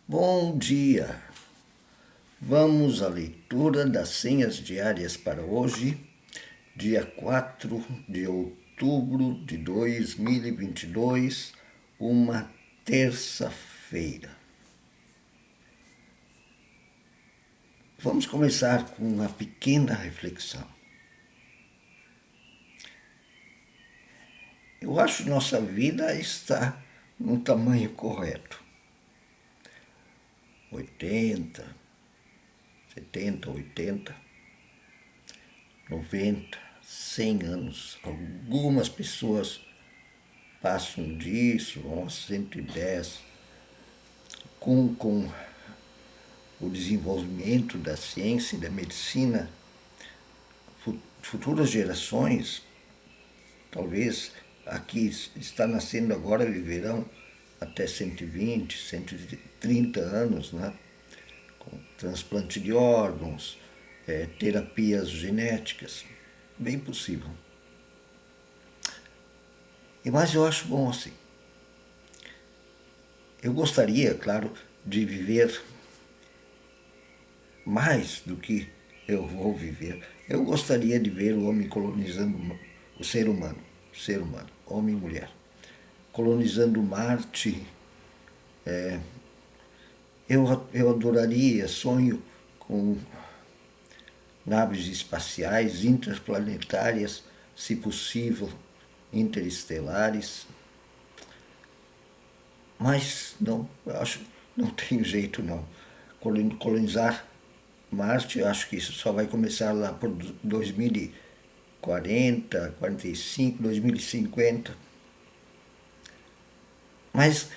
Bom dia! Vamos à leitura das senhas diárias para hoje, dia 4 de outubro de 2022, uma terça-feira. Vamos começar com uma pequena reflexão. Eu acho que nossa vida está no tamanho correto. 80, 70, 80, 90, 100 anos. Algumas pessoas passam disso, vão a 110. Com o desenvolvimento da ciência e da medicina, futuras gerações, talvez aqui está nascendo agora, viverão até 120, 130 anos, né? Com transplante de órgãos, terapias genéticas, bem possível. Mas eu acho bom assim. Eu gostaria, claro, de viver mais do que eu vou viver. Eu gostaria de ver o homem colonizando o ser humano, homem e mulher, colonizando Marte. Eu adoraria, sonho com naves espaciais interplanetárias, se possível, interestelares. Mas não, eu acho que não tem jeito não. Colonizar Marte, eu acho que isso só vai começar lá por 2040, 45, 2050. Mas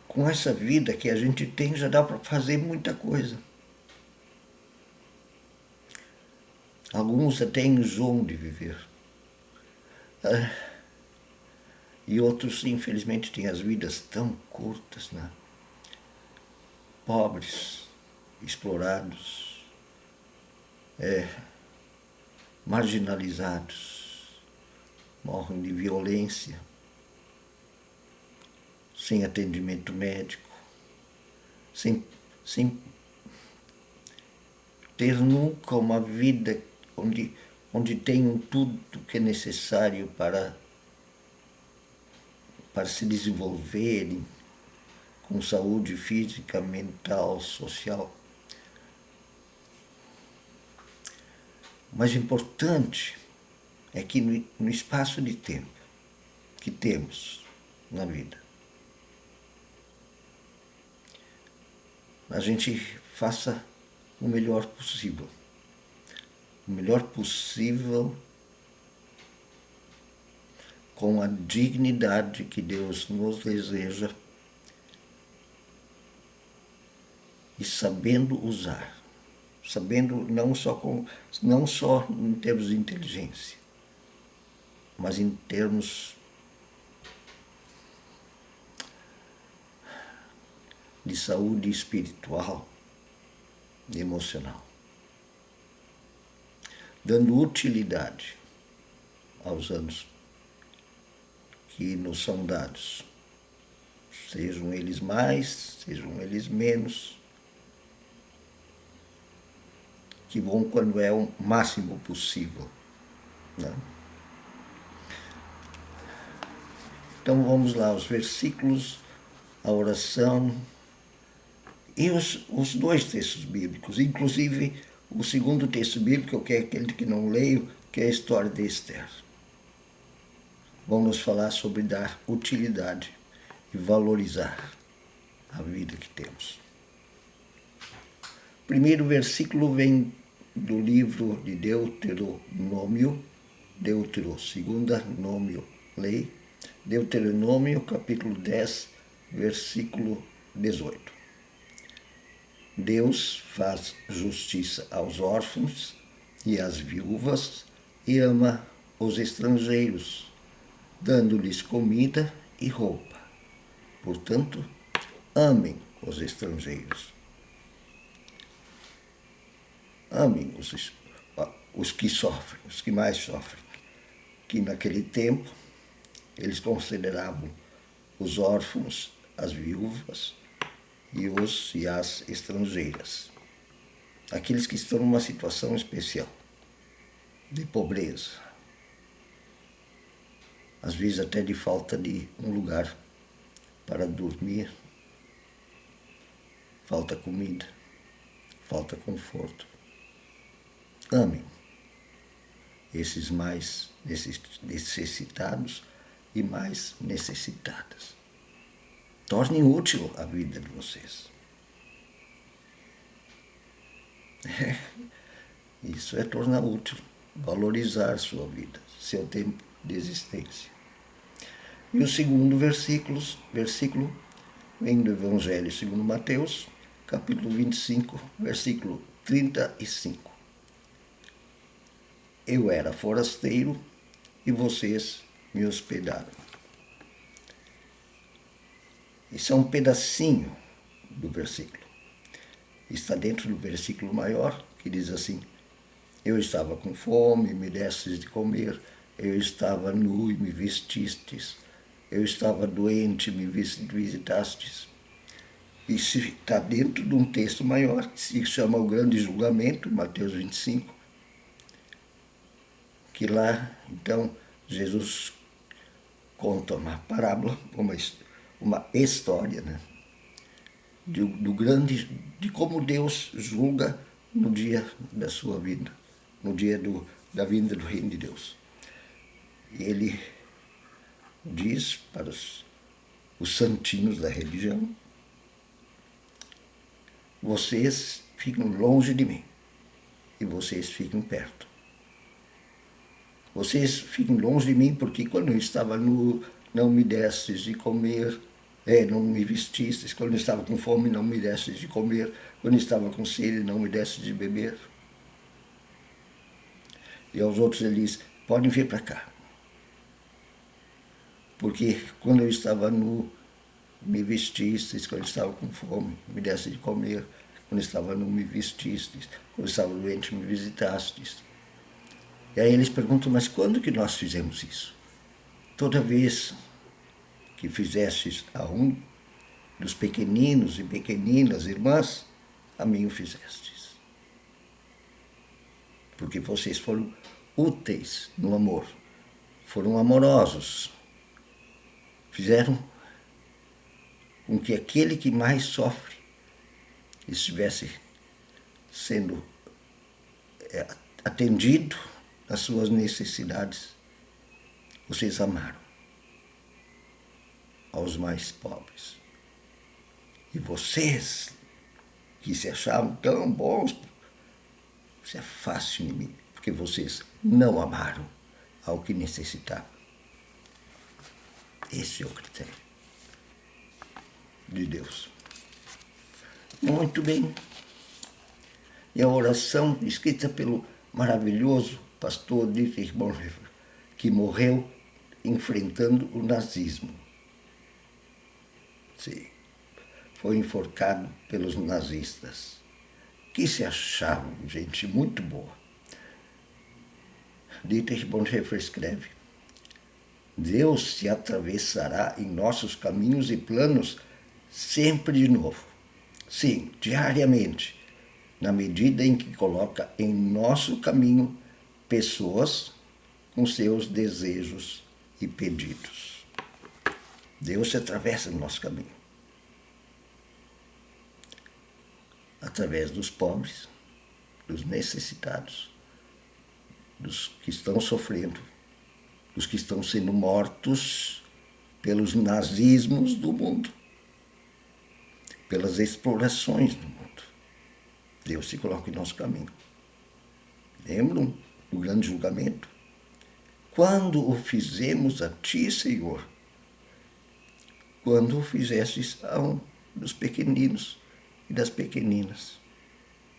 com essa vida que a gente tem, já dá para fazer muita coisa. Alguns até enjoam de viver. E outros, infelizmente, têm as vidas tão curtas, né? Pobres, explorados, marginalizados, morrem de violência, sem atendimento médico, sem ter nunca uma vida onde tenham tudo que é necessário para se desenvolverem com saúde física, mental, social. Mas o importante é que no espaço de tempo que temos na vida, a gente faça o melhor possível. O melhor possível com a dignidade que Deus nos deseja e sabendo usar. Sabendo não só em termos de inteligência, mas em termos de saúde espiritual e emocional, dando utilidade aos anos que nos são dados, sejam eles mais, sejam eles menos, que bom quando é o máximo possível, né? Então vamos lá, os versículos, a oração e os dois textos bíblicos, inclusive o segundo texto bíblico, que é aquele que não leio, que é a história de Esther. Vão nos falar sobre dar utilidade e valorizar a vida que temos. O primeiro versículo vem do livro de Deuteronômio, segunda nômio, lei, Deuteronômio, capítulo 10, versículo 18. Deus faz justiça aos órfãos e às viúvas e ama os estrangeiros, dando-lhes comida e roupa. Portanto, amem os estrangeiros. Amem os que sofrem, os que mais sofrem. Que naquele tempo eles consideravam os órfãos, as viúvas, e os e as estrangeiras. Aqueles que estão numa situação especial, de pobreza, às vezes até de falta de um lugar para dormir, falta comida, falta conforto. Amem esses mais necessitados e mais necessitadas. Tornem útil a vida de vocês. Isso é tornar útil, valorizar sua vida, seu tempo de existência. E o segundo versículo vem do Evangelho segundo Mateus, capítulo 25, versículo 35. Eu era forasteiro e vocês me hospedaram. Isso é um pedacinho do versículo. Está dentro do versículo maior, que diz assim: eu estava com fome, me destes de comer, eu estava nu e me vestistes, eu estava doente, me visitastes. Isso está dentro de um texto maior, que se chama O Grande Julgamento, Mateus 25, que lá, então, Jesus conta uma parábola, uma história, né? De como Deus julga no dia da sua vida, no dia da vinda do reino de Deus. E ele diz para os santinhos da religião: vocês ficam longe de mim e vocês ficam perto. Vocês ficam longe de mim porque quando eu estava nu, não me destes de comer, não me vestistes, quando eu estava com fome, não me destes de comer, quando eu estava com sede, não me destes de beber. E aos outros ele diz: podem vir para cá. Porque quando eu estava nu, me vestistes, quando eu estava com fome, me deste de comer, quando eu estava nu, me vestistes, quando eu estava doente, me visitastes. E aí eles perguntam: mas quando que nós fizemos isso? Toda vez que fizestes a um dos pequeninos e pequeninas irmãs, a mim o fizestes. Porque vocês foram úteis no amor, foram amorosos, fizeram com que aquele que mais sofre estivesse sendo atendido nas suas necessidades. Vocês amaram aos mais pobres. E vocês, que se achavam tão bons, se afastem de mim, porque vocês não amaram ao que necessitava. Esse é o critério de Deus. Muito bem. E a oração escrita pelo maravilhoso pastor Dietrich Bonhoeffer, que morreu enfrentando o nazismo. Sim, foi enforcado pelos nazistas, que se achavam gente muito boa. Dietrich Bonhoeffer escreve: Deus se atravessará em nossos caminhos e planos sempre de novo. Sim, diariamente, na medida em que coloca em nosso caminho pessoas com seus desejos e pedidos. Deus se atravessa no nosso caminho. Através dos pobres, dos necessitados, dos que estão sofrendo, dos que estão sendo mortos pelos nazismos do mundo, pelas explorações do mundo. Deus se coloca em nosso caminho. Lembram do grande julgamento? Quando o fizemos a ti, Senhor? Quando o fizestes a um dos pequeninos e das pequeninas,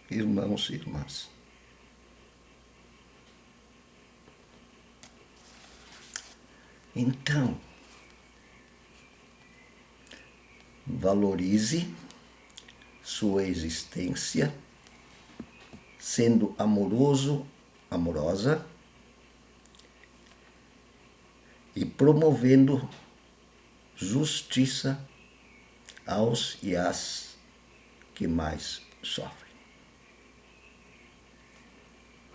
irmãos e irmãs. Então, valorize sua existência sendo amoroso, amorosa e promovendo justiça aos e às que mais sofrem.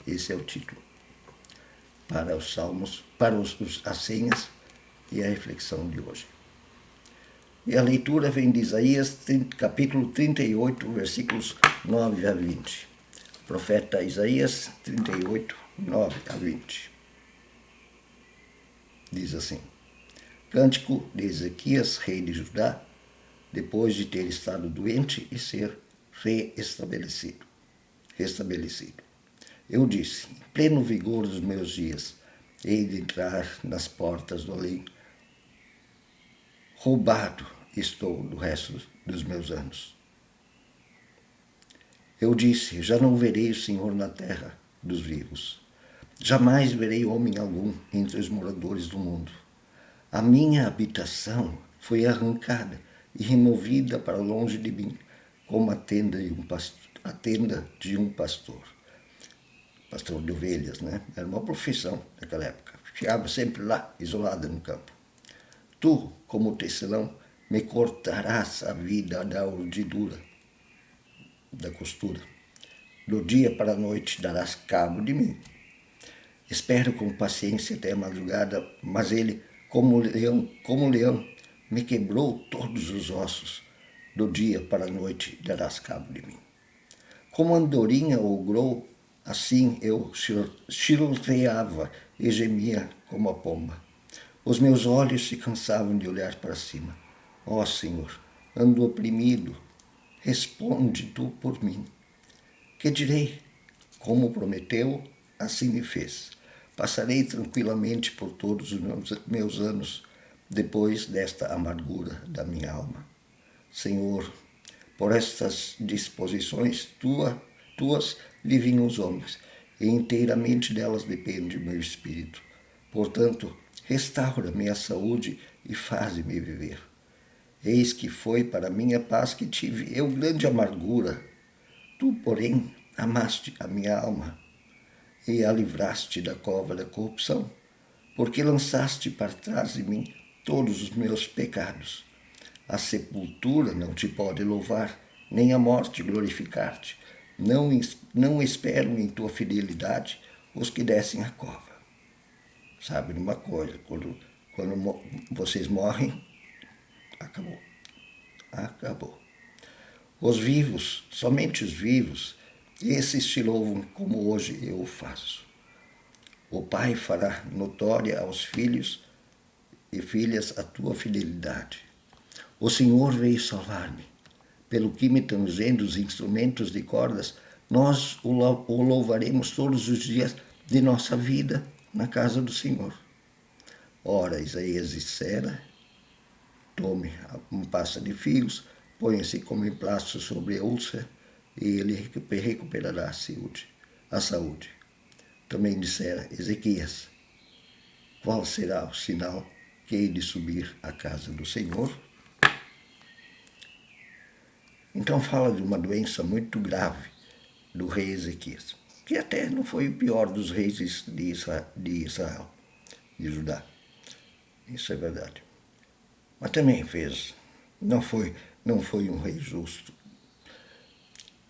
Esse é o título para os salmos, para as senhas e a reflexão de hoje. E a leitura vem de Isaías, capítulo 38, versículos 9 a 20. Profeta Isaías 38, 9 a 20. Diz assim: Cântico de Ezequias, rei de Judá, depois de ter estado doente e ser restabelecido. Eu disse, em pleno vigor dos meus dias, hei de entrar nas portas do além. Roubado estou do resto dos meus anos. Eu disse, já não verei o Senhor na terra dos vivos. Jamais verei homem algum entre os moradores do mundo. A minha habitação foi arrancada e removida para longe de mim, como a tenda de um pastor. Pastor de ovelhas, né? Era uma profissão naquela época. Ficava sempre lá, isolada no campo. Tu, como tecelão, me cortarás a vida da urdidura, da costura. Do dia para a noite darás cabo de mim. Espero com paciência até a madrugada, mas ele, como leão, me quebrou todos os ossos. Do dia para a noite darás cabo de mim. Como andorinha ou grou, assim eu chilreava e gemia como a pomba. Os meus olhos se cansavam de olhar para cima. Ó Senhor, ando oprimido, responde tu por mim. Que direi? Como prometeu, assim me fez. Passarei tranquilamente por todos os meus anos, depois desta amargura da minha alma. Senhor, por estas disposições tuas vivem os homens, e inteiramente delas depende o meu espírito. Portanto, restaura minha saúde e faze-me viver. Eis que foi para minha paz que tive eu grande amargura. Tu, porém, amaste a minha alma e a livraste da cova da corrupção, porque lançaste para trás de mim todos os meus pecados. A sepultura não te pode louvar, nem a morte glorificar-te. Não esperam em tua fidelidade os que descem à cova. Sabe de uma coisa, quando vocês morrem, acabou. Acabou. Os vivos, somente os vivos, esses te louvam como hoje eu o faço. O Pai fará notória aos filhos e filhas a tua fidelidade. O Senhor veio salvar-me. Pelo que me tangendo os instrumentos de cordas, nós o louvaremos todos os dias de nossa vida na casa do Senhor. Ora, Isaías dissera, tome um pasta de fios, ponha-se como emplasto sobre a úlcera, e ele recuperará a saúde. Também dissera Ezequias, qual será o sinal que hei de subir à casa do Senhor? Então fala de uma doença muito grave do rei Ezequias, que até não foi o pior dos reis de Israel, de Judá. Isso é verdade. Mas também não foi um rei justo.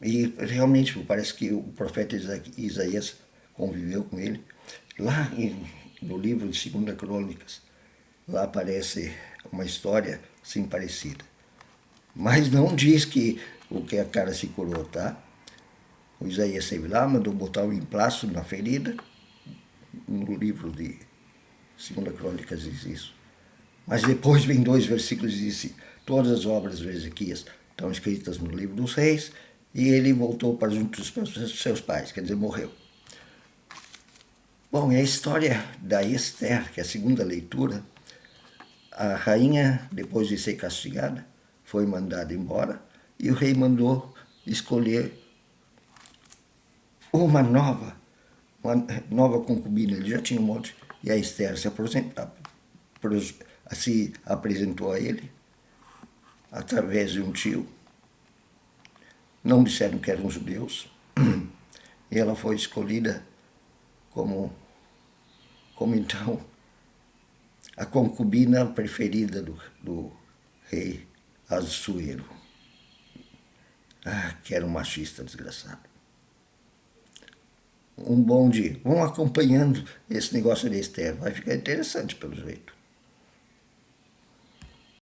E realmente parece que o profeta Isaías conviveu com ele. Lá no livro de 2 Crônicas, lá aparece uma história assim parecida. Mas não diz que a cara se curou, tá? O Isaías esteve lá, mandou botar um emplasto na ferida. No livro de 2 Crônicas diz isso. Mas depois vem 2 versículos e diz assim, todas as obras de Ezequias estão escritas no livro dos reis, e ele voltou para junto dos seus pais, quer dizer, morreu. Bom, é a história da Esther, que é a segunda leitura. A rainha, depois de ser castigada, foi mandada embora, e o rei mandou escolher uma nova concubina. Ele já tinha um monte, e a Esther se apresentou a ele através de um tio. Não disseram que eram judeus, e ela foi escolhida como então a concubina preferida do rei Assuero. Ah, que era um machista desgraçado. Um bom dia. Vão acompanhando esse negócio da Esther. Vai ficar interessante pelo jeito.